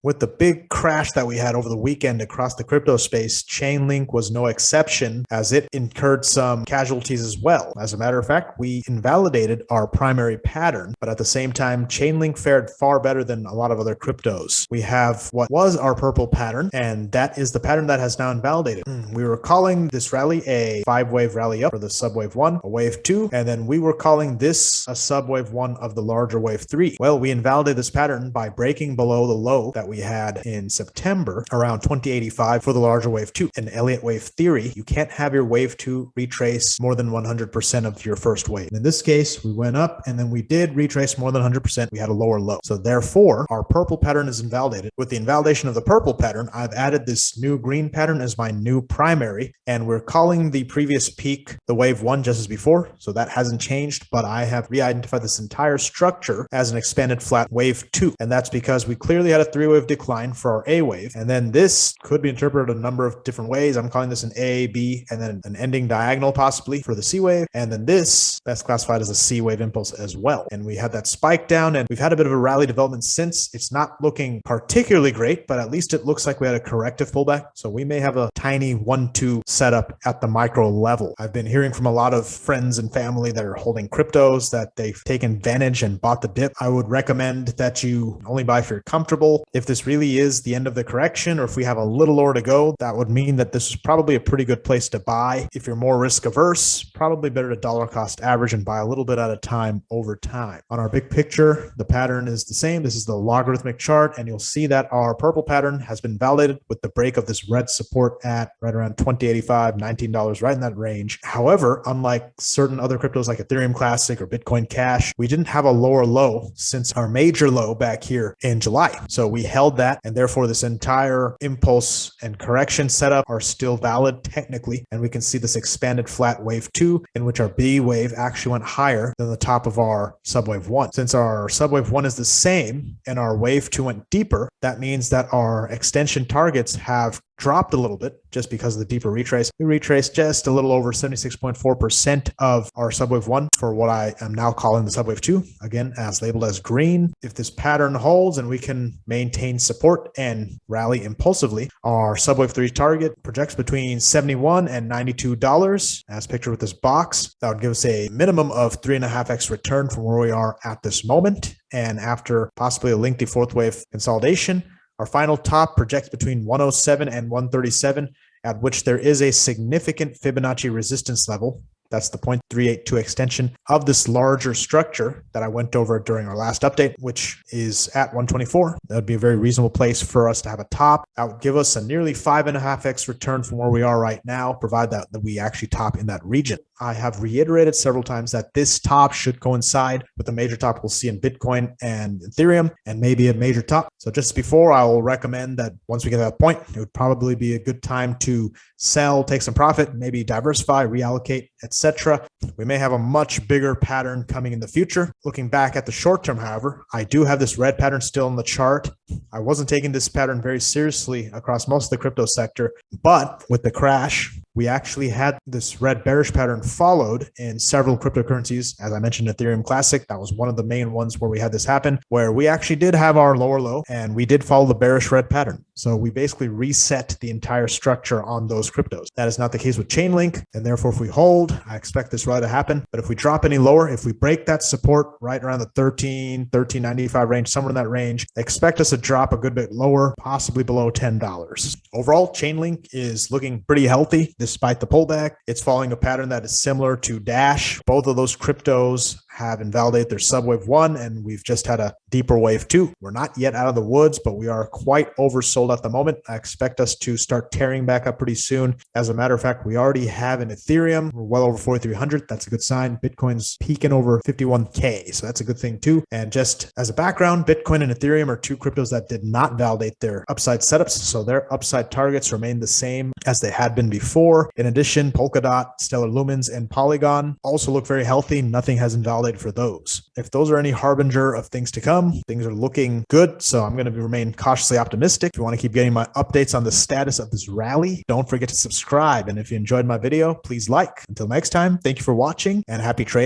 With the big crash that we had over the weekend across the crypto space, Chainlink was no exception, as it incurred some casualties as well. As a matter of fact, we invalidated our primary pattern, but at the same time, Chainlink fared far better than a lot of other cryptos. We have what was our purple pattern, and that is the pattern that has now invalidated. We were calling this rally a 5-wave rally up for the Subwave 1, a wave 2, and then we were calling this a Subwave 1 of the larger wave 3. Well, we invalidated this pattern by breaking below the low that we had in September around 2085 for the larger wave 2. In Elliott wave theory, you can't have your wave 2 retrace more than 100% of your first wave. In this case, we went up and then we did retrace more than 100%. We had a lower low. So therefore, our purple pattern is invalidated. With the invalidation of the purple pattern, I've added this new green pattern as my new primary, and we're calling the previous peak the wave 1 just as before. So that hasn't changed, but I have re-identified this entire structure as an expanded flat wave 2. And that's because we clearly had a 3-wave decline for our A wave. And then this could be interpreted a number of different ways. I'm calling this an A, B, and then an ending diagonal possibly for the C wave. And then this, that's classified as a C wave impulse as well. And we had that spike down, and we've had a bit of a rally development since. It's not looking particularly great, but at least it looks like we had a corrective pullback. So we may have a tiny 1-2 setup at the micro level. I've been hearing from a lot of friends and family that are holding cryptos that they've taken advantage and bought the dip. I would recommend that you only buy if you're comfortable. If this really is the end of the correction, or if we have a little lower to go, that would mean that this is probably a pretty good place to buy. If you're more risk averse, probably better to dollar cost average and buy a little bit at a time over time. On our big picture, the pattern is the same. This is the logarithmic chart, and you'll see that our purple pattern has been validated with the break of this red support at right around $20.85, $19, right in that range. However, unlike certain other cryptos like Ethereum Classic or Bitcoin Cash, we didn't have a lower low since our major low back here in July. So we held that, and therefore this entire impulse and correction setup are still valid technically. And we can see this expanded flat wave 2 in which our B wave actually went higher than the top of our subwave 1. Since our subwave 1 is the same and our wave 2 went deeper, that means that our extension targets have dropped a little bit just because of the deeper retrace. We retraced just a little over 76.4% of our subwave 1 for what I am now calling the subwave 2, again, as labeled as green. If this pattern holds and we can maintain support and rally impulsively, our subwave 3 target projects between $71 and $92 as pictured with this box. That would give us a minimum of 3.5x return from where we are at this moment. And after possibly a lengthy fourth wave consolidation, our final top projects between 107 and 137, at which there is a significant Fibonacci resistance level. That's the 0.382 extension of this larger structure that I went over during our last update, which is at 124. That would be a very reasonable place for us to have a top. That would give us a nearly 5.5x return from where we are right now, provided that we actually top in that region. I have reiterated several times that this top should coincide with the major top we'll see in Bitcoin and Ethereum, and maybe a major top. So just before, I will recommend that once we get to that point, it would probably be a good time to sell, take some profit, maybe diversify, reallocate, etc. We may have a much bigger pattern coming in the future. Looking back at the short term, however, I do have this red pattern still in the chart. I wasn't taking this pattern very seriously across most of the crypto sector, but with the crash, we actually had this red bearish pattern followed in several cryptocurrencies. As I mentioned, Ethereum Classic, that was one of the main ones where we had this happen, where we actually did have our lower low and we did follow the bearish red pattern. So we basically reset the entire structure on those cryptos. That is not the case with Chainlink, and therefore if we hold, I expect this rally to happen. But if we drop any lower, if we break that support right around the 13.95 range, somewhere in that range, expect us to drop a good bit lower, possibly below $10. Overall, Chainlink is looking pretty healthy despite the pullback. It's following a pattern that is similar to Dash. Both of those cryptos have invalidated their subwave 1, and we've just had a deeper wave 2. We're not yet out of the woods, but we are quite oversold at the moment. I expect us to start tearing back up pretty soon. As a matter of fact, we already have in Ethereum, we're well over 4,300. That's a good sign. Bitcoin's peaking over 51K, so that's a good thing too. And just as a background, Bitcoin and Ethereum are two cryptos that did not validate their upside setups, so their upside targets remain the same as they had been before. In addition, Polkadot, Stellar Lumens, and Polygon also look very healthy. Nothing has invalidated for those. If those are any harbinger of things to come, things are looking good. So I'm going to remain cautiously optimistic. If you want to keep getting my updates on the status of this rally, don't forget to subscribe. And if you enjoyed my video, please like. Until next time, thank you for watching and happy trading.